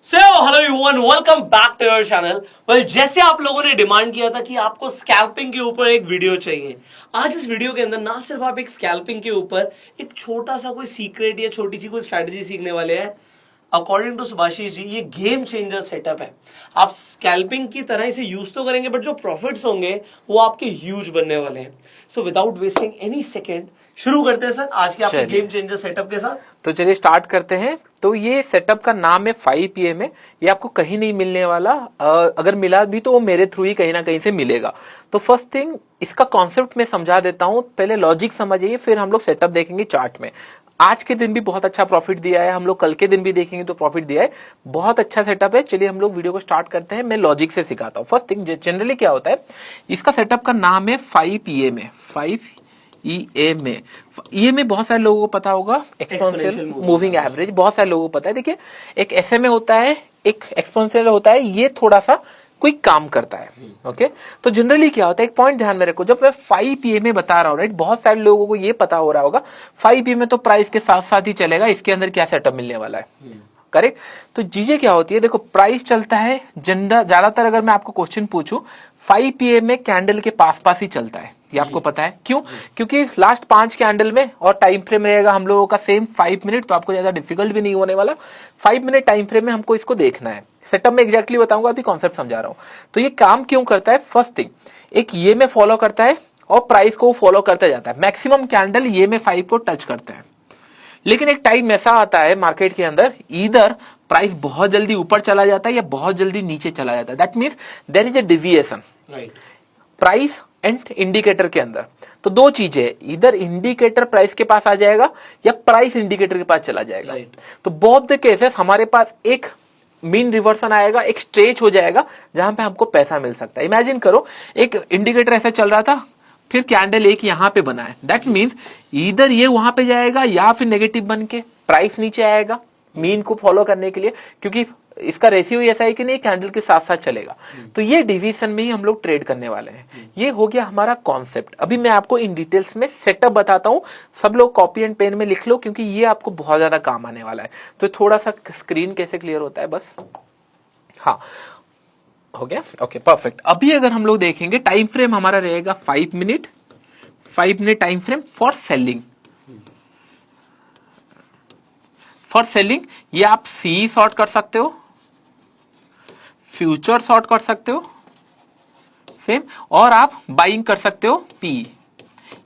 So hello everyone, welcome back to your channel. Well, जैसे आप लोगों ने डिमांड किया था कि आपको स्कैल्पिंग के ऊपर एक वीडियो चाहिए, आज इस वीडियो के अंदर ना सिर्फ आप एक स्कैल्पिंग के ऊपर एक छोटा सा कोई सीक्रेट या छोटी सी कोई स्ट्रैटेजी सीखने वाले हैं। अकॉर्डिंग टू सुभाषिश जी, ये गेम चेंजर सेटअप है। आप स्कैल्पिंग की तरह इसे यूज तो करेंगे, बट जो प्रॉफिट्स होंगे वो आपके ह्यूज बनने वाले हैं। So without wasting any second शुरू करते हैं सर आज के आपके गेम चेंजर सेटअप के साथ। तो चलिए स्टार्ट करते हैं। तो ये सेटअप का नाम है 5 PM है। ये आपको कहीं नहीं मिलने वाला, अगर मिला भी तो वो मेरे थ्रू ही कहीं ना कहीं से मिलेगा। तो फर्स्ट थिंग, इसका कॉन्सेप्ट मैं समझा देता हूँ, पहले लॉजिक समझिए, फिर हम लोग सेटअप देखेंगे चार्ट में। आज के दिन भी बहुत अच्छा प्रॉफिट दिया है, हम लोग कल के दिन भी देखेंगे तो प्रॉफिट दिया है, बहुत अच्छा सेटअप है। चलिए हम लोग वीडियो को स्टार्ट करते हैं, मैं लॉजिक से सिखाता हूँ। फर्स्ट थिंग, जनरली क्या होता है, इसका सेटअप का नाम है 5 PM है, 5 EMA। EMA बहुत सारे लोगों को पता होगा, एक्सपोनेंशियल मूविंग एवरेज, बहुत सारे लोगों को पता है। देखिए, एक SMA होता है, एक एक्सपोनेंशियल होता है, ये थोड़ा सा कोई काम करता है। ओके, तो जनरली क्या होता है, एक पॉइंट ध्यान में रखो, जब मैं 5 PMA बता रहा हूँ, राइट, बहुत सारे लोगों को ये पता हो रहा होगा 5 PMA तो प्राइस के साथ साथ ही चलेगा, इसके अंदर क्या सेटअप मिलने वाला है। करेक्ट। तो चीजें क्या होती है, देखो, प्राइस चलता है ज्यादातर, अगर मैं आपको क्वेश्चन पूछूं, 5 PM में कैंडल के पास पास ही चलता है, ये आपको पता है क्यों? क्योंकि लास्ट 5 कैंडल में, और टाइम फ्रेम रहेगा हम लोगों का सेम 5 मिनट, तो आपको ज्यादा डिफिकल्ट भी नहीं होने वाला। 5 मिनट टाइम फ्रेम में हमको इसको देखना है। सेटअप में एग्जैक्टली बताऊंगा, अभी कॉन्सेप्ट समझा रहा हूं। तो ये काम क्यों करता है, फर्स्ट थिंग, एक ये में फॉलो करता है और प्राइस को फॉलो करता जाता है। मैक्सिमम कैंडल ये में 5 को टच करते हैं, लेकिन एक टाइम ऐसा आता है मार्केट के अंदर, इधर प्राइस बहुत जल्दी ऊपर चला जाता है या बहुत जल्दी नीचे चला जाता है। That means there is a deviation, right, price and indicator के अंदर। तो दो चीजें, इधर इंडिकेटर प्राइस के पास आ जाएगा या प्राइस इंडिकेटर के पास चला जाएगा। तो बोथ द केसेस हमारे पास एक मीन रिवर्सन आएगा, एक स्ट्रेच हो जाएगा जहां पे हमको पैसा मिल सकता है। इमेजिन करो, एक इंडिकेटर ऐसे चल रहा था, फिर कैंडल एक यहां पे बना है, दैट मीन्स इधर ये वहां पे जाएगा या फिर नेगेटिव बन के प्राइस नीचे आएगा मीन को फॉलो करने के लिए, क्योंकि इसका रेशियो ऐसा है कि नहीं, कैंडल के साथ साथ चलेगा। तो ये डिवीजन में ही हम लोग ट्रेड करने वाले हैं। ये हो गया हमारा कॉन्सेप्ट। अभी मैं आपको इन डिटेल्स में सेटअप बताता हूं, सब लोग कॉपी एंड पेन में लिख लो, क्योंकि ये आपको बहुत ज्यादा काम आने वाला है। तो थोड़ा सा स्क्रीन कैसे क्लियर होता है, बस, हाँ, हो गया, ओके, परफेक्ट। अभी अगर हम लोग देखेंगे, टाइम फ्रेम हमारा रहेगा 5 minute, 5 minute time frame for selling. For selling ये आप सी शॉर्ट कर सकते हो, फ्यूचर शॉर्ट कर सकते हो सेम, और आप बाइंग कर सकते हो पी।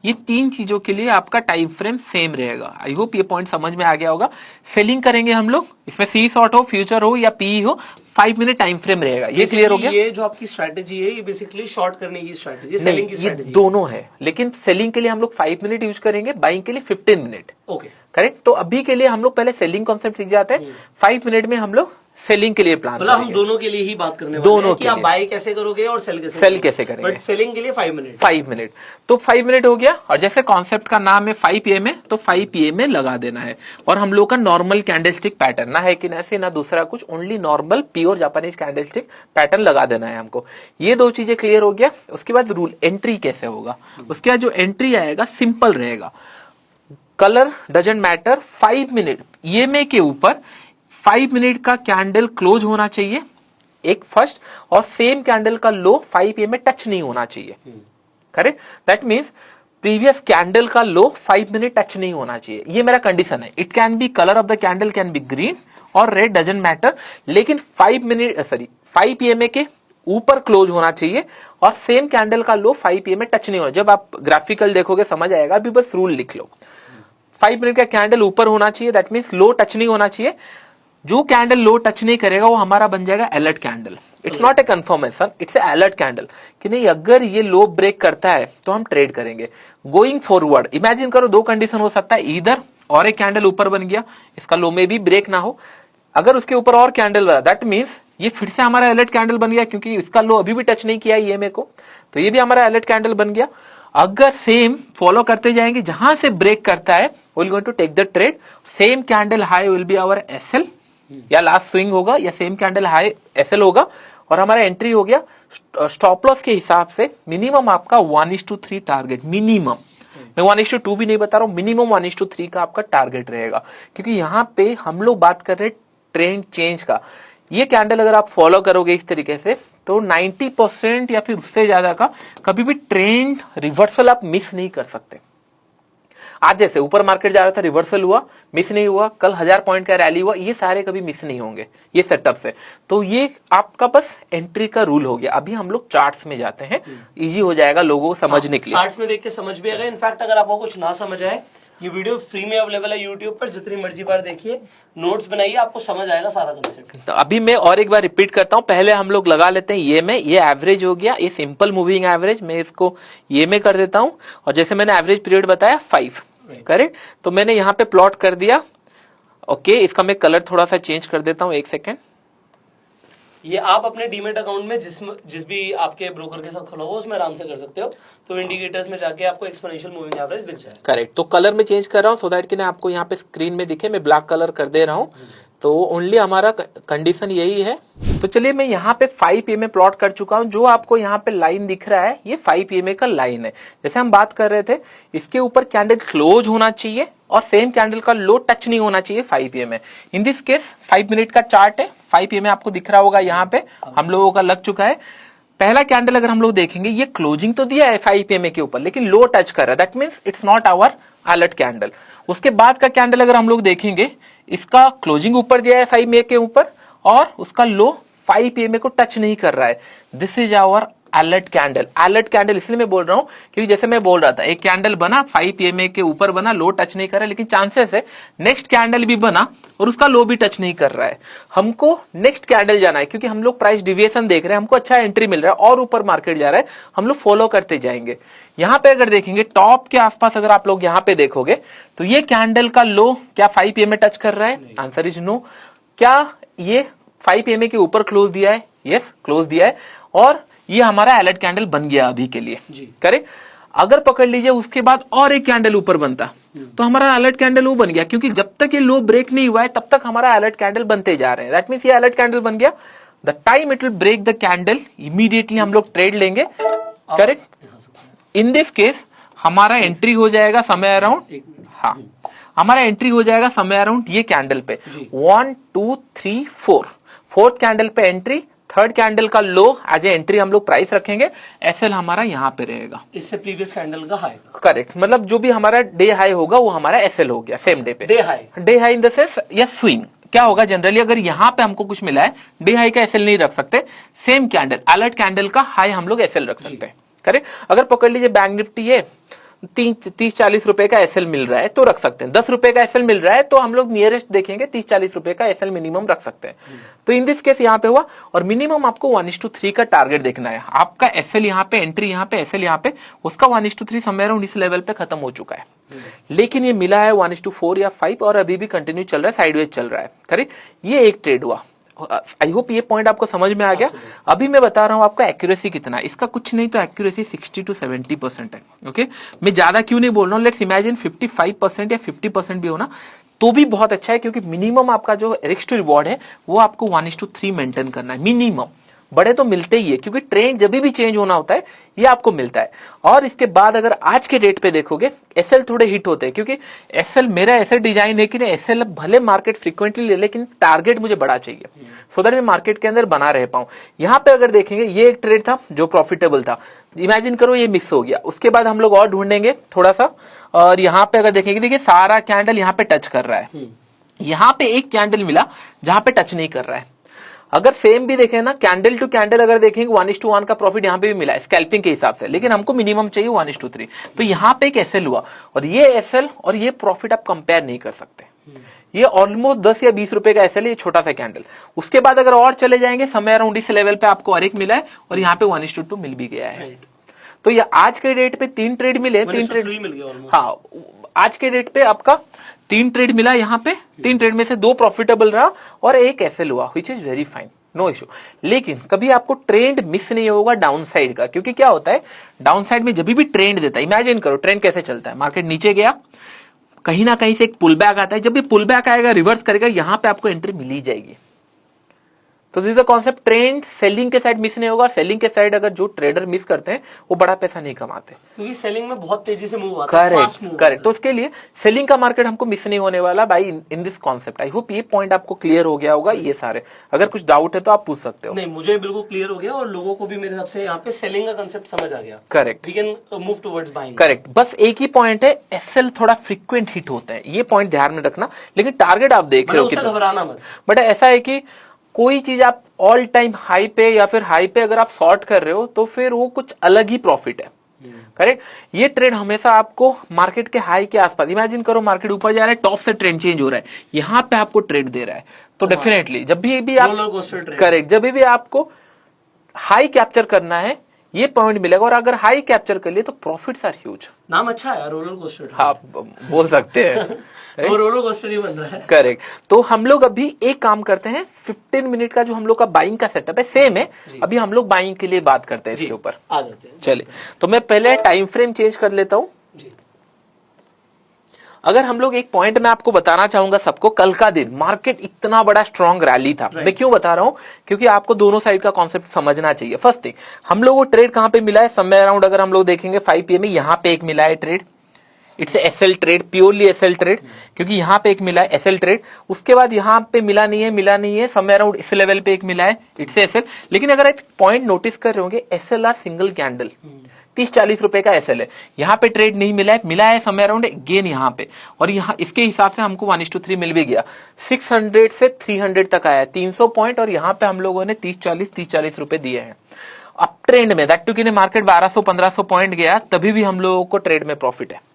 ये तीन चीजों के लिए आपका टाइम फ्रेम सेम रहेगा। आई होप ये पॉइंट समझ में आ गया होगा। सेलिंग करेंगे हम लोग, इसमें सी शॉर्ट हो, फ्यूचर हो या पी हो, 5 मिनट टाइम फ्रेम रहेगा। ये क्लियर हो गया? ये जो आपकी स्ट्रैटेजी है, ये बेसिकली शॉर्ट करने की स्ट्रैटेजी, सेलिंग की स्ट्रैटेजी, दोनों है, लेकिन सेलिंग के लिए हम लोग 5 मिनट यूज करेंगे, बाइंग के लिए 15 मिनट। Okay, correct. तो अभी के लिए हम लोग पहले सेलिंग कॉन्सेप्ट सीख जाते हैं, 5 मिनट में हम लोग सेलिंग के लिए प्लान मतलब हम दोनों के लिए ही बात करने वाले हैं कि आप बाय कैसे करोगे और सेल कैसे करेंगे, बट सेलिंग के लिए 5 मिनट। 5 मिनट, तो 5 मिनट हो गया। और जैसे कॉन्सेप्ट का नाम है 5 PM तो 5 PM लगा देना है। और हम लोग का नॉर्मल कैंडलस्टिक पैटर्न, ना है कि ना ऐसे ना दूसरा कुछ, only normal pure Japanese candlestick pattern लगा देना है हमको। ये दो चीजें क्लियर हो गया। उसके बाद रूल एंट्री कैसे होगा, उसके बाद जो एंट्री आएगा सिंपल रहेगा, colour doesn't matter. 5 minute EMA के ऊपर 5 मिनट का कैंडल क्लोज होना चाहिए, एक फर्स्ट, और सेम कैंडल का लो 5 PM में टच नहीं होना चाहिए। Correct. That means previous candle का लो 5 मिनट टच नहीं होना चाहिए, ये मेरा कंडीशन है। It can be, colour of the candle can be green और रेड, डजंट मैटर, लेकिन 5 PM के ऊपर क्लोज होना चाहिए और सेम कैंडल का लो 5 PM में टच नहीं होना। जब आप ग्राफिकल देखोगे समझ आएगा, अभी बस रूल लिख लो। 5 मिनट का कैंडल ऊपर होना चाहिए, दैट मीन्स लो टच नहीं होना चाहिए। जो कैंडल लो टच नहीं करेगा वो हमारा बन जाएगा alert candle. It's not a confirmation, it's a alert candle, कि नहीं, अगर ये लो ब्रेक करता है तो हम ट्रेड करेंगे। गोइंग फॉरवर्ड, इमेजिन करो, दो कंडीशन हो सकता है, इधर और एक कैंडल ऊपर बन गया, इसका लो में भी ब्रेक ना हो, अगर उसके ऊपर और कैंडल बना, दैट मीन्स ये फिर से हमारा अलर्ट कैंडल बन गया, क्योंकि इसका लो अभी भी टच नहीं किया EMA को, तो ये भी हमारा अलर्ट कैंडल बन गया। अगर सेम फॉलो करते जाएंगे, जहां से ब्रेक करता है will going to take the trade. Same candle high will be our SL, या लास्ट स्विंग होगा, या सेम कैंडल हाई SL होगा, और हमारा एंट्री हो गया। स्टॉप लॉस के हिसाब से मिनिमम आपका 1:3 टारगेट, मिनिमम, मैं 1:2 भी नहीं बता रहा हूं, मिनिमम 1:3 का आपका टारगेट रहेगा, क्योंकि यहाँ पे हम लोग बात कर रहे हैं ट्रेंड चेंज का। ये कैंडल अगर आप फॉलो करोगे इस तरीके से तो 90% या फिर उससे ज्यादा का कभी भी ट्रेंड रिवर्सल आप मिस नहीं कर सकते। आज जैसे ऊपर मार्केट जा रहा था, रिवर्सल हुआ, मिस नहीं हुआ, कल 1000 पॉइंट का रैली हुआ, ये सारे कभी मिस नहीं होंगे ये सेटअप से। तो ये आपका बस एंट्री का रूल हो गया। अभी हम लोग चार्ट्स में जाते हैं, इजी हो जाएगा लोगों को समझने के लिए। चार्ट्स में देख के समझ भी आएगा। इनफैक्ट अगर आपको कुछ ना समझ आए, ये वीडियो फ्री में अवेलेबल है यूट्यूब पर, जितनी मर्जी बार देखिए, नोट्स बनाइए, आपको समझ आएगा सारा कंसेप्ट। तो अभी मैं और एक बार रिपीट करता हूं, पहले हम लोग लगा लेते हैं ये में, ये एवरेज हो गया, ये सिंपल मूविंग एवरेज, मैं इसको ये में कर देता हूं। और जैसे मैंने एवरेज पीरियड बताया 5, करेक्ट। तो मैंने यहाँ पे प्लॉट कर दिया। ओके, इसका मैं कलर थोड़ा सा चेंज कर देता हूँ, एक सेकेंड। ये आप अपने डीमेट अकाउंट में जिस भी आपके ब्रोकर के साथ खुला हुआ उसमें आराम से कर सकते हो। तो इंडिकेटर्स में जाके आपको एक्सपोनेंशियल मूविंग एवरेज दिख जाए। करेक्ट। तो कलर में चेंज कर रहा हूँ सो दैट कि ना आपको यहाँ पे स्क्रीन में दिखे। मैं ब्लैक कलर कर दे रहा हूँ। तो ओनली हमारा कंडीशन यही है। तो चलिए मैं यहाँ पे 5 PMA प्लॉट कर चुका हूँ। जो आपको यहाँ पे लाइन दिख रहा है ये 5 PMA का लाइन है। जैसे हम बात कर रहे थे, इसके ऊपर कैंडल क्लोज होना चाहिए और सेम कैंडल का लो टच नहीं होना चाहिए 5 PMA। In this case 5 minute का चार्ट है, 5 PMA आपको दिख रहा होगा यहाँ पे, हम लोगों का लग चुका है। पहला कैंडल अगर हम लोग देखेंगे, ये क्लोजिंग तो दिया है 5 PMA के ऊपर, लेकिन लो टच कर रहा है, that means it's not our alert candle. उसके बाद का कैंडल अगर हम लोग देखेंगे, इसका क्लोजिंग ऊपर दिया है 5 PMA के ऊपर और उसका लो 5 PMA को टच नहीं कर रहा है। This is our alert candle. Alert candle इसलिए मैं बोल रहा हूं क्योंकि जैसे मैं बोल रहा था, एक कैंडल बना 5 PMA के ऊपर बना, लो टच नहीं कर रहा है, लेकिन चांसेस है नेक्स्ट कैंडल भी बना और उसका लो भी टच नहीं कर रहा है। हमको नेक्स्ट कैंडल जाना है क्योंकि हम लोग प्राइस डिविएशन देख रहे हैं, हमको अच्छा एंट्री मिल रहा है और ऊपर मार्केट जा रहा है, हम लोग फॉलो करते जाएंगे। यहां पे अगर देखेंगे टॉप के आसपास, अगर आप लोग यहां पे देखोगे तो ये कैंडल का लो क्या 5 PMA टच कर रहा है? Answer is no. क्या ये 5 PMA के ऊपर क्लोज दिया है? यस, क्लोज दिया है और ये हमारा अलर्ट कैंडल बन गया अभी के लिए, करेक्ट। अगर पकड़ लीजिए उसके बाद और एक कैंडल ऊपर बनता तो हमारा अलर्ट कैंडल वो बन गया, क्योंकि जब तक ये लो ब्रेक नहीं हुआ है तब तक हमारा अलर्ट कैंडल बनते जा रहे हैं। दैट मींस ये अलर्ट कैंडल बन गया। The time it will break the candle, immediately हम लोग ट्रेड लेंगे, करेक्ट। इन दिस केस हमारा एंट्री हो जाएगा समय अराउंड, हाँ हमारा एंट्री हो जाएगा समय अराउंड ये कैंडल पे 1 2 3 4, फोर्थ कैंडल पे एंट्री, थर्ड कैंडल का लो एज ए एंट्री हम लोग प्राइस रखेंगे। एसएल हमारा यहाँ पे रहेगा, इससे प्रीवियस कैंडल का हाई, करेक्ट। मतलब जो भी हमारा डे हाई होगा वो हमारा एसएल हो गया सेम डे पे। Day high in the sense या स्विंग क्या होगा, जनरली अगर यहाँ पे हमको कुछ मिला है, डे हाई का एसएल नहीं रख सकते, सेम कैंडल अलर्ट कैंडल का हाई हम लोग एसएल रख सकते हैं, करेक्ट। अगर पकड़ लीजिए बैंक निफ्टी है 30-40 रुपए का एसएल मिल रहा है तो रख सकते हैं, 10 रुपए का एसएल मिल रहा है तो हम लोग नियरेस्ट देखेंगे 30-40 रुपए का एसएल मिनिमम रख सकते हैं। तो इन दिस केस यहाँ पे हुआ और मिनिमम आपको 1:3 का टारगेट देखना है। आपका एसएल यहाँ पे, एंट्री यहाँ पे, एसएल यहाँ पे, उसका 1:3 समय अराउंड इस लेवल पे खत्म हो चुका है, लेकिन ये मिला है 1:4 या 5 और अभी भी कंटिन्यू चल रहा है, साइडवेज चल रहा है, करेक्ट। ये एक ट्रेड हुआ। आई होप ये पॉइंट आपको समझ में आ गया। अभी मैं बता रहा हूं आपका एक्यूरेसी कितना है, इसका कुछ नहीं तो एक्यूरेसी 60 to 70% है, ओके। मैं ज्यादा क्यों नहीं बोल रहा हूं, लेट्स इमेजिन 55% या 50% भी होना तो भी बहुत अच्छा है, क्योंकि मिनिमम आपका जो रिस्क टू रिवॉर्ड है वो आपको 1:3 मेंटेन करना है मिनिमम। बड़े तो मिलते ही है क्योंकि ट्रेंड जब भी चेंज होना होता है ये आपको मिलता है। और इसके बाद अगर आज के डेट पे देखोगे एसएल थोड़े हिट होते हैं, क्योंकि एसएल मेरा ऐसा डिजाइन है कि एसएल भले मार्केट फ्रीक्वेंटली ले, लेकिन टारगेट मुझे बड़ा चाहिए सो दैट मैं मार्केट के अंदर बना रह पाऊं। यहाँ पे अगर देखेंगे ये एक ट्रेड था जो प्रॉफिटेबल था, इमेजिन करो ये मिस हो गया, उसके बाद हम लोग और ढूंढेंगे थोड़ा सा। और यहाँ पे अगर देखेंगे, देखिए सारा कैंडल यहाँ पे टच कर रहा है, यहाँ पे एक कैंडल मिला जहां पे टच नहीं कर रहा है। अगर सेम भी देखें ना, कैंडल टू कैंडल अगर देखेंगे 1:1 का प्रॉफिट यहाँ पे भी मिला है स्कैल्पिंग के हिसाब से, लेकिन हमको मिनिमम चाहिए 1:3। तो यहाँ पे एक एसएल हुआ और ये एसएल और ये प्रॉफिट आप कंपेयर नहीं कर सकते। ये ऑलमोस्ट 10 या 20 रुपए का एसएल है, ये छोटा सा कैंडल। उसके बाद अगर और चले जाएंगे समय अराउंड इस लेवल पे आपको और एक मिला है और यहाँ पे 1:2 मिल भी गया है। तो ये आज के डेट पे 3 ट्रेड मिले, 3 ट्रेड मिल गया। हाँ, आज के डेट पे आपका 3 ट्रेड मिला यहाँ पे, 3 ट्रेड में से 2 प्रॉफिटेबल रहा और एक एसएल हुआ, which is very fine, no issue. लेकिन कभी आपको ट्रेंड मिस नहीं होगा डाउन साइड का, क्योंकि क्या होता है डाउन साइड में जब भी ट्रेंड देता है, इमेजिन करो ट्रेंड कैसे चलता है, मार्केट नीचे गया, कहीं ना कहीं से एक पुल बैक आता है, जब भी पुल बैक आएगा रिवर्स करेगा, यहाँ पे आपको एंट्री मिल ही जाएगी। तो this is the concept. Trend selling के साइड मिस नहीं होगा, सेलिंग के साइड अगर जो ट्रेडर मिस करते हैं वो बड़ा पैसा नहीं कमाते, क्योंकि सेलिंग में बहुत तेजी से मूव आता है, फास्ट मूव करेक्ट करेक्ट। तो उसके लिए सेलिंग का मार्केट हमको मिस नहीं होने वाला by in this concept. I hope ये पॉइंट आपको क्लियर हो गया होगा। ये सारे अगर कुछ डाउट है तो आप पूछ सकते हो। नहीं, मुझे बिल्कुल क्लियर हो गया और लोगों को भी मेरे हिसाब से यहाँ पे सेलिंग का कंसेप्ट समझ आ गया। Correct we can move towards buying. Correct. बस एक ही पॉइंट है, एसएल थोड़ा फ्रीक्वेंट हिट होता है, ये पॉइंट ध्यान में रखना। लेकिन टारगेट आप देख रहे हो उससे घबराना मत। बट ऐसा है कि कोई चीज आप ऑल टाइम हाई पे या फिर हाई पे अगर आप शॉर्ट कर रहे हो तो फिर वो कुछ अलग ही प्रॉफिट है। करेक्ट। ये ट्रेड हमेशा आपको मार्केट के हाई के आसपास, इमेजिन करो मार्केट ऊपर जा रहा है, टॉप से ट्रेंड चेंज हो रहा है, यहाँ पे आपको ट्रेड दे रहा है, तो डेफिनेटली जब भी आप करेक्ट, जब भी आपको हाई कैप्चर करना है ये पॉइंट मिलेगा। और अगर हाई कैप्चर कर लिए तो प्रॉफिट्स आर ह्यूज। नाम अच्छा है, रोलर कोस्टर। हाँ बोल सकते हैं वो रोलर कोस्टर ही बन रहा है। करेक्ट। तो हम लोग अभी एक काम करते हैं, 15 मिनट का जो हम लोग का बाइंग का सेटअप है सेम है, अभी हम लोग बाइंग के लिए बात करते हैं इसके ऊपर। आ जाते हैं। चलिए, तो मैं पहले टाइम फ्रेम चेंज कर लेता हूं। अगर हम लोग एक पॉइंट मैं आपको बताना चाहूंगा सबको, कल का दिन मार्केट इतना बड़ा स्ट्रॉन्ग रैली था। मैं क्यों बता रहा हूं, क्योंकि आपको दोनों साइड का कॉन्सेप्ट समझना चाहिए। फर्स्ट थिंग, हम लोग को ट्रेड कहां पे मिला है, समय अराउंड अगर हम लोग देखेंगे 5 PM में यहां पे एक मिला है trade, it's SL trade, purely SL trade, क्योंकि यहाँ पे एक मिला है एसएल ट्रेड। उसके बाद यहाँ पे मिला नहीं है, समय अराउंड इस लेवल पे एक मिला है, इट्स एसएल। लेकिन अगर एक पॉइंट नोटिस कर रहे होंगे, एसएल आर सिंगल कैंडल, 30-40 रुपए का एसएल है। यहाँ पे ट्रेड नहीं मिला है समय अराउंड गेन यहाँ पे, और यहाँ इसके हिसाब से हमको 1:3 मिल भी गया। 600 से 300 तक आया, 300 पॉइंट, और यहाँ पे हम लोगों ने 30-40 रुपए दिए हैं। अब ट्रेंड में दैट टू कि मार्केट 1200-1500 पॉइंट गया, तभी भी हम लोगों को ट्रेड में प्रॉफिट है।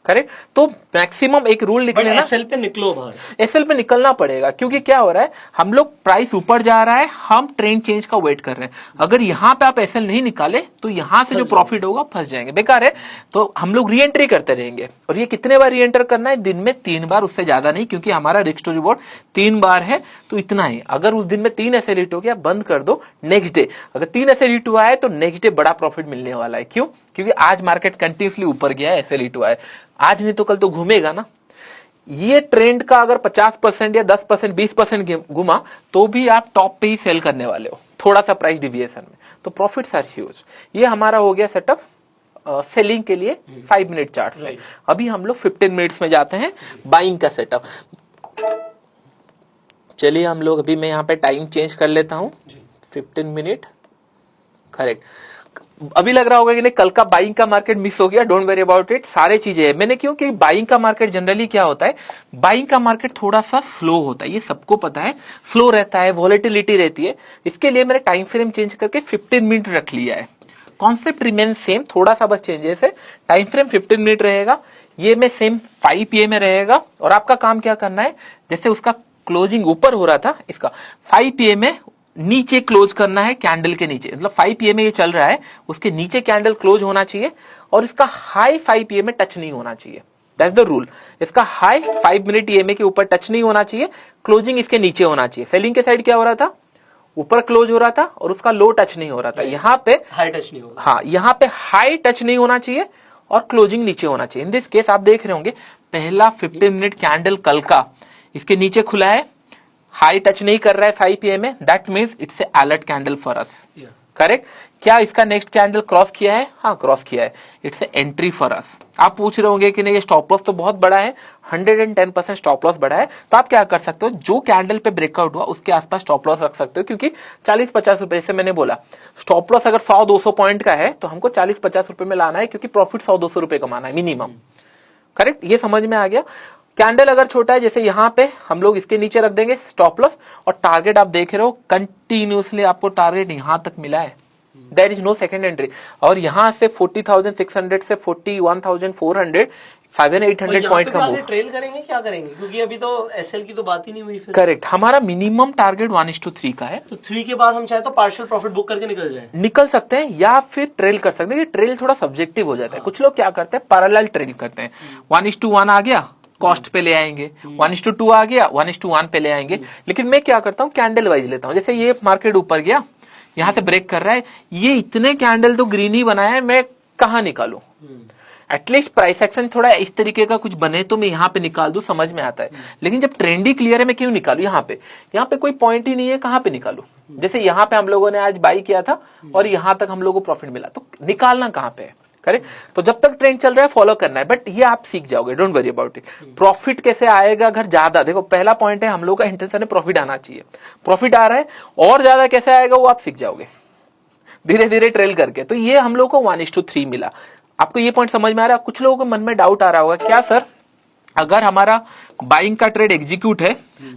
करेक्ट। तो मैक्सिमम एक रूल लिख लेना, एसएल पे निकलो बाहर, एसएल पे निकलना पड़ेगा। क्योंकि क्या हो रहा है, हम लोग प्राइस ऊपर जा रहा है, हम ट्रेंड चेंज का वेट कर रहे हैं। अगर यहाँ पे आप एसएल नहीं निकाले तो यहाँ से जो प्रॉफिट होगा फंस जाएंगे, बेकार है। तो हम लोग री एंट्री करते रहेंगे। और ये कितने बार री एंटर करना है, दिन में 3 बार, उससे ज्यादा नहीं, क्योंकि हमारा रिस्क टू रिवॉर्ड 3 बार है, तो इतना ही। अगर उस दिन में 3 ऐसे रिट हो गया, बंद कर दो। नेक्स्ट डे अगर 3 ऐसे रिट हुआ है तो नेक्स्ट डे बड़ा प्रॉफिट मिलने वाला है। क्यों, क्योंकि आज मार्केट कंटिन्यूसली ऊपर गया है, ऐसे रिट हुआ है। आज नहीं तो कल तो घूमेगा ना। ये ट्रेंड का अगर 50% या 10%, 20% घुमा तो भी आप टॉप पे ही सेल करने वाले हो, थोड़ा सा प्राइस डिविएशन में, तो प्रॉफिट्स आर ह्यूज। ये हमारा हो गया सेटअप सेलिंग के लिए 5 मिनट चार्ट में। अभी हम लोग 15 मिनट्स में जाते हैं बाइंग का सेटअप। चलिए हम लोग, अभी मैं यहाँ पे टाइम चेंज कर लेता हूँ, 15 मिनट। करेक्ट। अभी लग रहा होगा कि नहीं कल का बाइंग का मार्केट मिस हो गया, डोंट वरी अबाउट इट, सारे चीजें हैं। मैंने क्यों कि बाइंग का मार्केट जनरली क्या होता है, बाइंग का मार्केट थोड़ा सा स्लो होता है, ये सबको पता है, स्लो रहता है, वॉलेटिलिटी रहती है। इसके लिए मैंने टाइम फ्रेम चेंज करके 15 मिनट रख लिया है। कॉन्सेप्ट रिमेन सेम, थोड़ा सा बस चेंजेस है। टाइम फ्रेम 15 मिनट रहेगा, ये में सेम 5 PM में रहेगा। और आपका काम क्या करना है, जैसे उसका क्लोजिंग ऊपर हो रहा था, इसका 5 PM में नीचे क्लोज करना है, कैंडल के नीचे। मतलब 5 PM में ये चल रहा है, उसके नीचे कैंडल क्लोज होना चाहिए, और इसका हाई 5 PM में टच नहीं होना चाहिए। That's the rule. इसका हाई 5 मिनट EMA के ऊपर टच नहीं होना चाहिए, क्लोजिंग इसके नीचे होना चाहिए। सेलिंग के साइड क्या हो रहा था, ऊपर क्लोज हो रहा था और उसका लो टच नहीं हो रहा था। यहाँ पे हाई टच नहीं होगा। हाँ, यहाँ पे हाई टच नहीं होना चाहिए और क्लोजिंग नीचे होना चाहिए। इन दिस केस आप देख रहे होंगे, पहला 15 मिनट कैंडल कल का इसके नीचे खुला है, हाई टच नहीं कर रहा है 5 PM में, that means it's a alert candle for us. Correct. क्या इसका नेक्स्ट कैंडल क्रॉस किया है, हाँ क्रॉस किया है, it's a entry for us. आप पूछ रहे होंगे कि नहीं ये स्टॉप लॉस तो बहुत बड़ा है, 110% स्टॉप लॉस बड़ा है। तो आप क्या कर सकते हो, जो कैंडल पे ब्रेकआउट हुआ उसके आसपास स्टॉप लॉस रख सकते हो, क्योंकि 40-50 रुपए से मैंने बोला स्टॉप लॉस अगर 100-200 पॉइंट का है तो हमको 40-50 रुपए में लाना है, क्योंकि प्रॉफिट 100-200 रुपए कमाना है मिनिमम। करेक्ट, ये समझ में आ गया। कैंडल अगर छोटा है, जैसे यहाँ पे हम लोग इसके नीचे रख देंगे स्टॉप लॉस, और टारगेट आप देख रहे हो कंटिन्यूसली आपको टारगेट यहाँ तक मिला है, there is no second entry. और यहाँ से 40,600 से 41,400, 700-800 पॉइंट का मूव। ट्रेल करेंगे, क्या करेंगे, क्योंकि अभी तो एसएल की तो बात ही नहीं हुई। करेक्ट, हमारा मिनिमम टारगेट 1:3 का है, तो 3 के बाद हम चाहे तो पार्शियल प्रॉफिट बुक करके निकल सकते हैं, या फिर ट्रेल कर सकते हैं। ट्रेल थोड़ा सब्जेक्टिव हो जाता है। कुछ लोग क्या करते हैं, पैरेलल ट्रेल करते हैं, 1:1 आ गया कॉस्ट पे ले आएंगे, 1:2 आ गया 1:1 पे ले आएंगे। लेकिन मैं क्या करता हूँ, कैंडल वाइज लेता हूँ। जैसे ये मार्केट ऊपर गया, यहाँ से ब्रेक कर रहा है, ये इतने कैंडल तो ग्रीन ही बनाया है, मैं कहाँ निकालू। एटलीस्ट प्राइस एक्शन थोड़ा इस तरीके का कुछ बने तो मैं यहाँ पे निकाल दूं, समझ में आता है। लेकिन जब ट्रेंडी क्लियर है मैं क्यों निकालू? यहाँ पे कोई पॉइंट ही नहीं है, कहाँ पे निकालू? जैसे यहाँ पे हम लोगों ने आज बाई किया था और यहाँ तक हम लोगों को प्रॉफिट मिला, तो निकालना कहाँ पे है? करेक्ट। तो जब तक ट्रेंड चल रहा है फॉलो करना है, बट ये आप सीख जाओगे, don't worry about it. Profit कैसे आएगा अगर ज्यादा, देखो पहला पॉइंट है हम लोग का इंटेंशन है प्रॉफिट आना चाहिए, प्रॉफिट आ रहा है, और ज्यादा कैसे आएगा वो आप सीख जाओगे धीरे धीरे ट्रेल करके। तो ये हम लोग को 1:3 मिला। आपको ये पॉइंट समझ में आ रहा है? कुछ लोगों के मन में डाउट आ रहा होगा, क्या सर अगर हमारा बाइंग का ट्रेड एग्जीक्यूट है,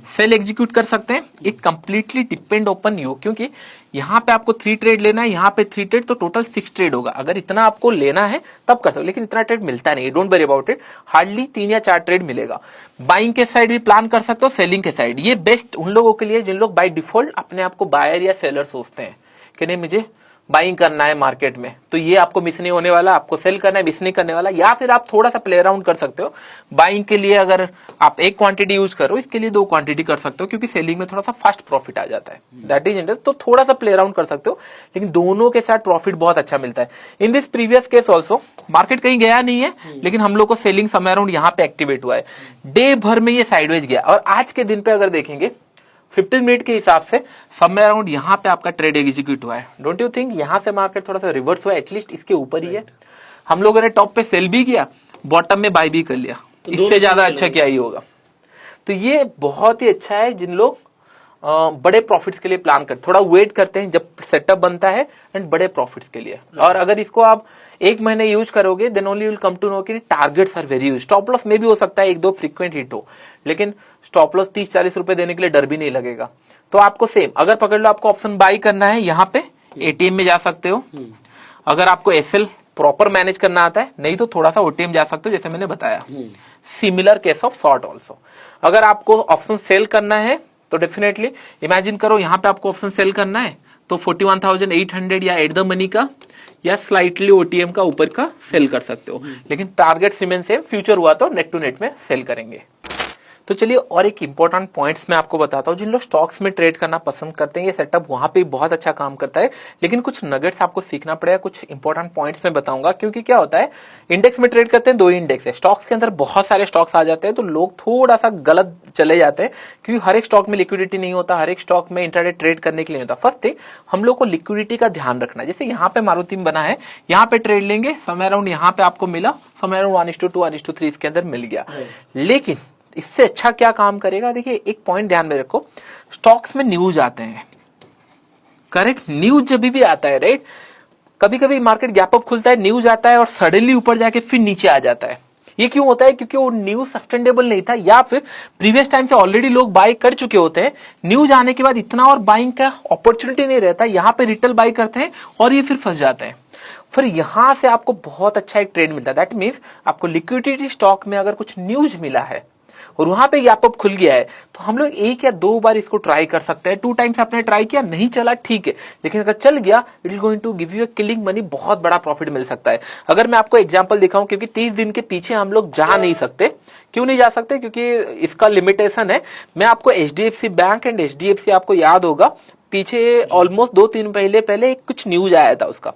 सेल एग्जीक्यूट कर सकते हैं? It completely depend open you, क्योंकि यहाँ पे आपको 3 ट्रेड लेना है, यहाँ पे 3 ट्रेड, तो टोटल 6 ट्रेड होगा। अगर इतना आपको लेना है तब कर सकते हो, लेकिन इतना ट्रेड मिलता नहीं है, don't worry about it. Hardly 3 या 4 ट्रेड मिलेगा। बाइंग के साइड भी प्लान कर सकते हो, सेलिंग के साइड। ये बेस्ट उन लोगों के लिए जिन लोग बाय डिफॉल्ट अपने आप को बायर या सेलर सोचते हैं कि नहीं मुझे बाइंग करना है मार्केट में, तो ये आपको मिस नहीं होने वाला, आपको सेल करना है, मिस नहीं करने वाला। या फिर आप थोड़ा सा प्ले अराउंड कर सकते हो। बाइंग के लिए अगर आप 1 क्वांटिटी यूज करो, इसके लिए 2 क्वांटिटी कर सकते हो, क्योंकि सेलिंग में थोड़ा सा फास्ट प्रॉफिट आ जाता है, दैट इज इंटरेस्ट। तो थोड़ा सा प्ले अराउंड कर सकते हो, लेकिन दोनों के साथ प्रॉफिट बहुत अच्छा मिलता है। In this previous case also market कहीं गया नहीं है, लेकिन हम लोग को सेलिंग समय अराउंड यहाँ पे एक्टिवेट हुआ है। डे भर में ये साइडवेज गया, और आज के दिन पे अगर देखेंगे 15 मिनट के हिसाब से समय अराउंड यहाँ पे आपका ट्रेड एग्जीक्यूट हुआ है। डोंट यू थिंक यहाँ से मार्केट थोड़ा सा रिवर्स हुआ है? एटलीस्ट इसके ऊपर ही है। हम लोगों ने टॉप पे सेल भी किया, बॉटम में बाय भी कर लिया, तो इससे ज्यादा अच्छा क्या ही होगा? तो ये बहुत ही अच्छा है जिन लोग बड़े प्रॉफिट्स के लिए प्लान करते, थोड़ा वेट करते हैं जब सेटअप बनता है एंड बड़े प्रॉफिट्स के लिए। और अगर इसको आप 1 महीने यूज करोगे then only will come to know कि targets are very use. Stop loss में भी हो सकता है 1-2 फ्रीक्वेंट हिट हो, लेकिन स्टॉप लॉस 30-40 रुपए देने के लिए डर भी नहीं लगेगा। तो आपको सेम अगर पकड़ लो, आपको ऑप्शन बाई करना है, यहाँ पे एटीएम में जा सकते हो। अगर आपको एसएल प्रॉपर मैनेज करना आता है, नहीं तो थोड़ा सा ओटीएम जा सकते हो, जैसे मैंने बताया। Similar case of short also. अगर आपको ऑप्शन सेल करना है तो डेफिनेटली इमेजिन करो, यहाँ पे आपको ऑप्शन सेल करना है तो 41,800 या एट द मनी का या स्लाइटली ओटीएम का ऊपर का सेल कर सकते हो, लेकिन टारगेट सीमेंट सेम, फ्यूचर हुआ तो नेट टू नेट में सेल करेंगे। तो चलिए और एक इंपॉर्टेंट पॉइंट्स मैं आपको बताता हूँ। जिन लोग स्टॉक्स में ट्रेड करना पसंद करते हैं, ये सेटअप वहां पे बहुत अच्छा काम करता है, लेकिन कुछ नगेट्स आपको सीखना पड़ेगा। कुछ इंपॉर्टेंट पॉइंट्स मैं बताऊंगा, क्योंकि क्या होता है इंडेक्स में ट्रेड करते हैं, 2 इंडेक्स है, स्टॉक्स के अंदर बहुत सारे स्टॉक्स आ जाते हैं, तो लोग थोड़ा सा गलत चले जाते हैं, क्योंकि हर एक स्टॉक में लिक्विडिटी नहीं होता, हर एक स्टॉक में इंट्राडे ट्रेड करने के लिए नहीं होता। फर्स्ट थिंग हम लोग को लिक्विडिटी का ध्यान रखना है। जैसे यहाँ पे मारुति में बना है, यहाँ पे ट्रेड लेंगे, समय अराउंड यहाँ पे आपको मिला, समय अराउंड 1:2 1:3 इसके अंदर मिल गया। लेकिन इससे अच्छा क्या काम करेगा? देखिए एक पॉइंट ध्यान में रखो, स्टॉक्स में न्यूज आते हैं, करेक्ट? न्यूज जब भी आता है, राइट, कभी कभी मार्केट गैप अप खुलता है, न्यूज आता है और सडनली ऊपर जाके फिर नीचे आ जाता है। ये क्यों होता है? क्योंकि वो न्यूज सस्टेनेबल नहीं था, या फिर प्रीवियस टाइम से ऑलरेडी लोग बाय कर चुके होते हैं। न्यूज आने के बाद इतना और बाइंग का अपॉर्चुनिटी नहीं रहता, यहाँ पे रिटेल बाय करते हैं और ये फिर फंस जाते हैं। फिर यहां से आपको बहुत अच्छा एक ट्रेड मिलता है। दैट मीन्स आपको लिक्विडिटी स्टॉक में अगर कुछ न्यूज मिला है और वहां पे गैप अप खुल गया है, तो हम लोग 1 या 2 बार इसको ट्राई कर सकते हैं। 2 टाइम्स आपने ट्राई किया, नहीं चला, ठीक है, लेकिन अगर चल गया it is going to give you killing money, बहुत बड़ा प्रॉफिट मिल सकता है। अगर मैं आपको एग्जांपल दिखाऊं, क्योंकि 30 दिन के पीछे हम लोग जा नहीं सकते। क्यों नहीं जा सकते? क्योंकि इसका लिमिटेशन है। मैं आपको एचडीएफसी बैंक एंड एचडीएफसी, आपको याद होगा पीछे ऑलमोस्ट 2-3 पहले कुछ न्यूज आया था उसका,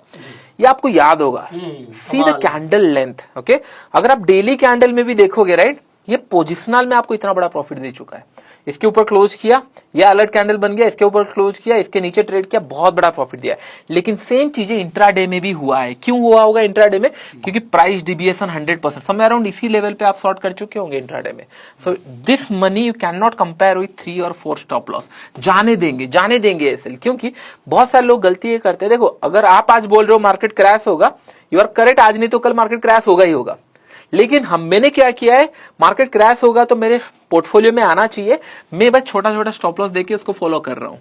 ये आपको याद होगा। See the candle length, okay? अगर आप डेली कैंडल में भी देखोगे, राइट, ये पोजिशनल में आपको इतना बड़ा प्रॉफिट दे चुका है। इसके ऊपर क्लोज किया, ये अलर्ट कैंडल बन गया, इसके ऊपर क्लोज किया, इसके नीचे ट्रेड किया, बहुत बड़ा प्रॉफिट दिया। लेकिन सेम चीजें इंट्राडे में भी हुआ है। क्यों हुआ होगा इंट्राडे में? क्योंकि प्राइस डिविएशन 100% समय अराउंड इसी लेवल पे आप शॉर्ट कर चुके होंगे इंट्राडे में। So this money you can not compare with 3 और 4 स्टॉप लॉस। जाने देंगे एसएल, क्योंकि बहुत सारे लोग गलती ये करते हैं। देखो, अगर आप आज बोल रहे हो मार्केट क्रैश होगा, यू आर करेक्ट, आज नहीं तो कल मार्केट क्रैश होगा ही होगा। लेकिन मैंने क्या किया है, मार्केट क्रैश होगा तो मेरे पोर्टफोलियो में आना चाहिए, मैं बस छोटा छोटा स्टॉप लॉस देके उसको फॉलो कर रहा हूँ,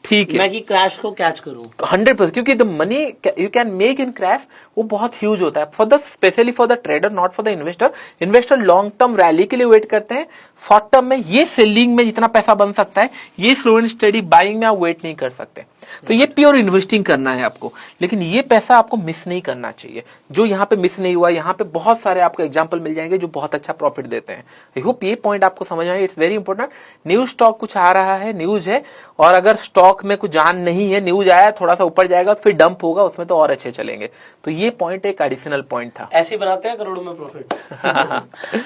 ठीक है? मैं कि क्रैश को कैच करूं 100%, क्योंकि the money you can make in crash वो बहुत ह्यूज होता है for the specially for the trader, not for the investor. Investor long term rally के लिए वेट करते हैं, शॉर्ट टर्म में ये सेलिंग में जितना पैसा बन सकता है, ये स्लो एंड स्टेडी बाइंग में आप वेट नहीं कर सकते। तो ये प्योर इन्वेस्टिंग करना है आपको, लेकिन ये पैसा आपको मिस नहीं करना चाहिए। जो यहाँ पे मिस नहीं हुआ, यहाँ पे बहुत सारे आपको एग्जांपल मिल जाएंगे जो बहुत अच्छा प्रॉफिट देते हैं। आई होप ये पॉइंट आपको समझ में आए। It's very important. New stock कुछ आ रहा है, न्यूज है, और अगर स्टॉक में कुछ जान नहीं है, न्यूज आया थोड़ा सा ऊपर जाएगा फिर डंप होगा, उसमें तो और अच्छे चलेंगे। तो ये पॉइंट एक एडिशनल पॉइंट था। ऐसे बनाते हैं करोड़ों में प्रॉफिट।